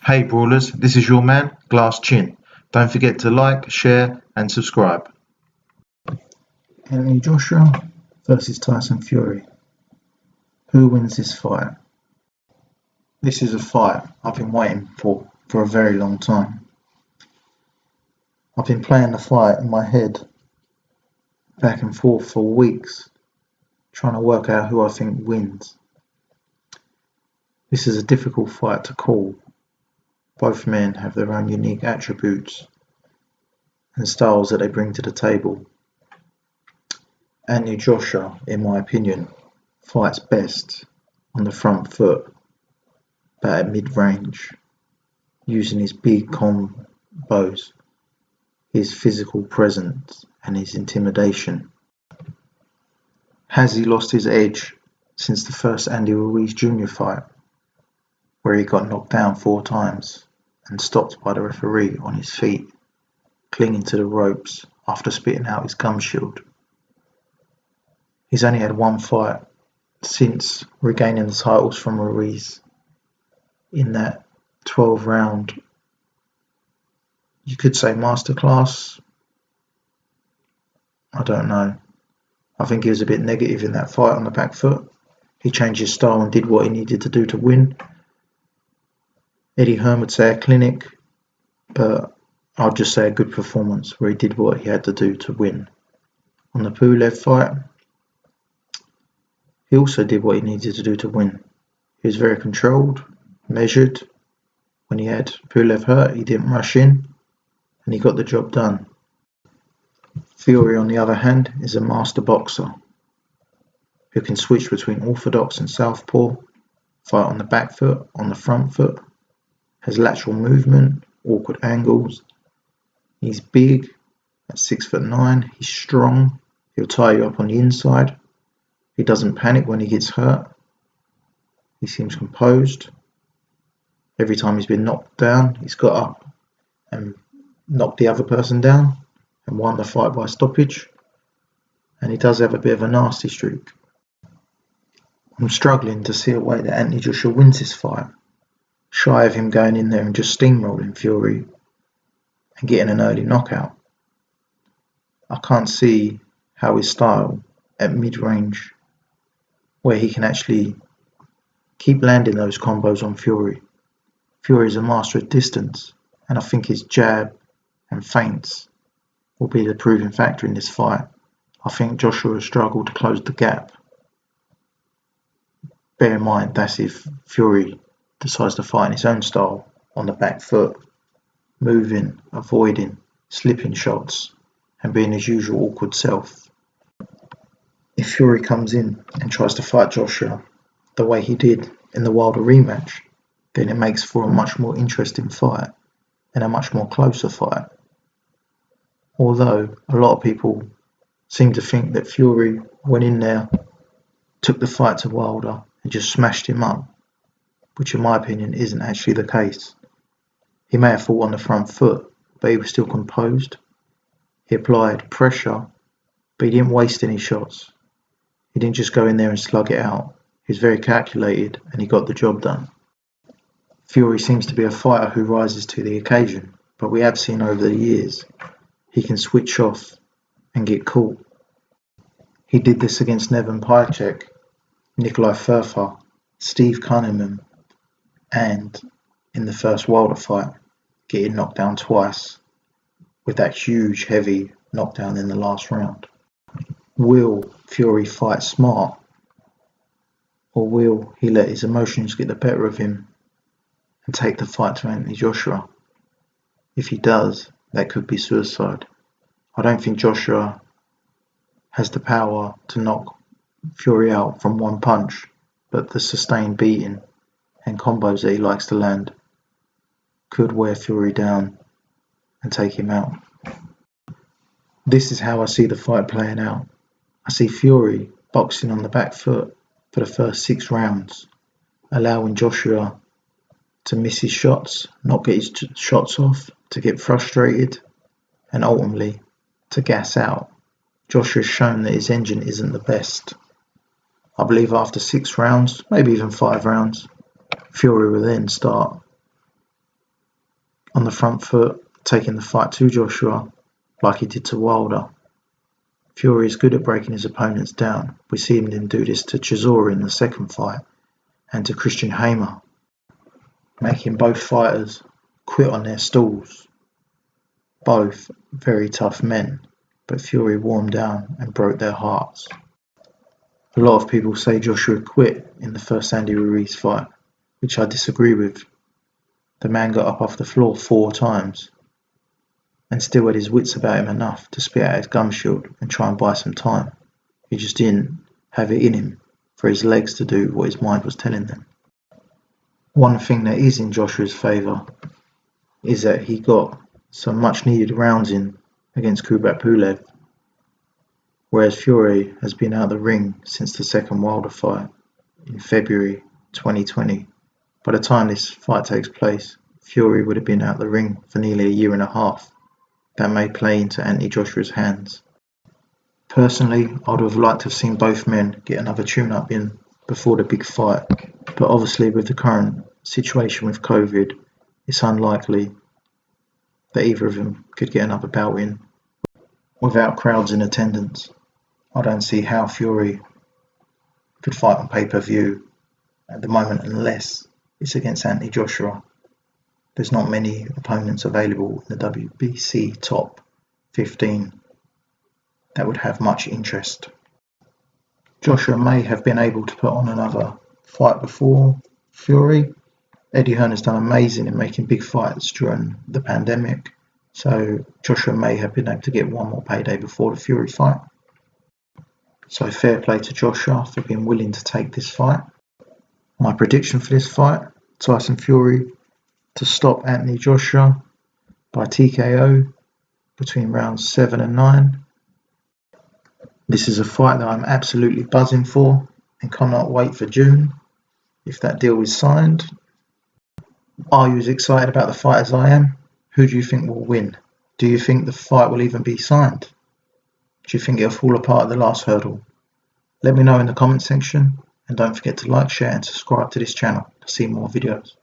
Hey brawlers, this is your man, Glass Chin. Don't forget to like, share and subscribe. Anthony Joshua versus Tyson Fury. Who wins this fight? This is a fight I've been waiting for a very long time. I've been playing the fight in my head back and forth for weeks, trying to work out who I think wins. This is a difficult fight to call. Both men have their own unique attributes and styles that they bring to the table. Anthony Joshua, in my opinion, fights best on the front foot, but at mid-range, using his big combos, his physical presence and his intimidation. Has he lost his edge since the first Andy Ruiz Jr. fight, where he got knocked down 4 times and stopped by the referee on his feet, clinging to the ropes after spitting out his gum shield? He's only had one fight since regaining the titles from Ruiz in that 12-round, you could say masterclass. I don't know. I think he was a bit negative in that fight on the back foot. He changed his style and did what he needed to do to win. Eddie Hearn would say a clinic, but I'll just say a good performance where he did what he had to do to win. On the Pulev fight, he also did what he needed to do to win. He was very controlled, measured. When he had Pulev hurt, he didn't rush in, and he got the job done. Fury, on the other hand, is a master boxer who can switch between orthodox and southpaw, fight on the back foot, on the front foot, has lateral movement, awkward angles. He's big, at 6'9", he's strong, he'll tie you up on the inside. He doesn't panic when he gets hurt. He seems composed. Every time he's been knocked down, he's got up and knocked the other person down and won the fight by stoppage. And he does have a bit of a nasty streak. I'm struggling to see a way that Anthony Joshua wins this fight, shy of him going in there and just steamrolling Fury and getting an early knockout. I can't see how his style at mid-range, where he can actually keep landing those combos on Fury. Fury is a master at distance, and I think his jab and feints will be the proving factor in this fight. I think Joshua will struggle to close the gap. Bear in mind, that's if Fury decides to fight in his own style, on the back foot, moving, avoiding, slipping shots, and being his usual awkward self. If Fury comes in and tries to fight Joshua the way he did in the Wilder rematch, then it makes for a much more interesting fight and a much more closer fight. Although a lot of people seem to think that Fury went in there, took the fight to Wilder and just smashed him up, which in my opinion isn't actually the case. He may have fought on the front foot, but he was still composed. He applied pressure, but he didn't waste any shots. He didn't just go in there and slug it out. He was very calculated and he got the job done. Fury seems to be a fighter who rises to the occasion, but we have seen over the years he can switch off and get caught. He did this against Nevin Pajcek, Nikolai Furfa, Steve Cunningham, and in the first Wilder fight, getting knocked down twice with that huge heavy knockdown in the last round. Will Fury fight smart, or will he let his emotions get the better of him and take the fight to Anthony Joshua? If he does, that could be suicide. I don't think Joshua has the power to knock Fury out from one punch, but the sustained beating and combos that he likes to land could wear Fury down and take him out. This is how I see the fight playing out. I see Fury boxing on the back foot for the first 6 rounds, allowing Joshua to miss his shots, not get his shots off, to get frustrated, and ultimately to gas out. Joshua's shown that his engine isn't the best. I believe after 6 rounds, maybe even 5 rounds, Fury will then start on the front foot, taking the fight to Joshua like he did to Wilder. Fury is good at breaking his opponents down. We've seen him do this to Chisora in the second fight and to Christian Hamer, making both fighters quit on their stalls. Both very tough men, but Fury warmed down and broke their hearts. A lot of people say Joshua quit in the first Andy Ruiz fight, which I disagree with. The man got up off the floor 4 times and still had his wits about him enough to spit out his gum shield and try and buy some time. He just didn't have it in him for his legs to do what his mind was telling them. One thing that is in Joshua's favour is that he got some much needed rounds in against Kubrat Pulev, whereas Fury has been out of the ring since the second Wilder fight in February 2020. By the time this fight takes place, Fury would have been out of the ring for nearly a year and a half. That may play into Anthony Joshua's hands. Personally, I would have liked to have seen both men get another tune-up in before the big fight, but obviously with the current situation with COVID, it's unlikely that either of them could get another bout in without crowds in attendance. I don't see how Fury could fight on pay-per-view at the moment unless it's against Anthony Joshua. There's not many opponents available in the WBC top 15 that would have much interest. Joshua may have been able to put on another fight before Fury. Eddie Hearn has done amazing in making big fights during the pandemic, so Joshua may have been able to get one more payday before the Fury fight. So fair play to Joshua for being willing to take this fight. My prediction for this fight, Tyson Fury to stop Anthony Joshua by TKO between rounds 7 and 9. This is a fight that I'm absolutely buzzing for and cannot wait for June, if that deal is signed. Are you as excited about the fight as I am? Who do you think will win? Do you think the fight will even be signed? Do you think it'll fall apart at the last hurdle? Let me know in the comment section, and don't forget to like, share and subscribe to this channel to see more videos.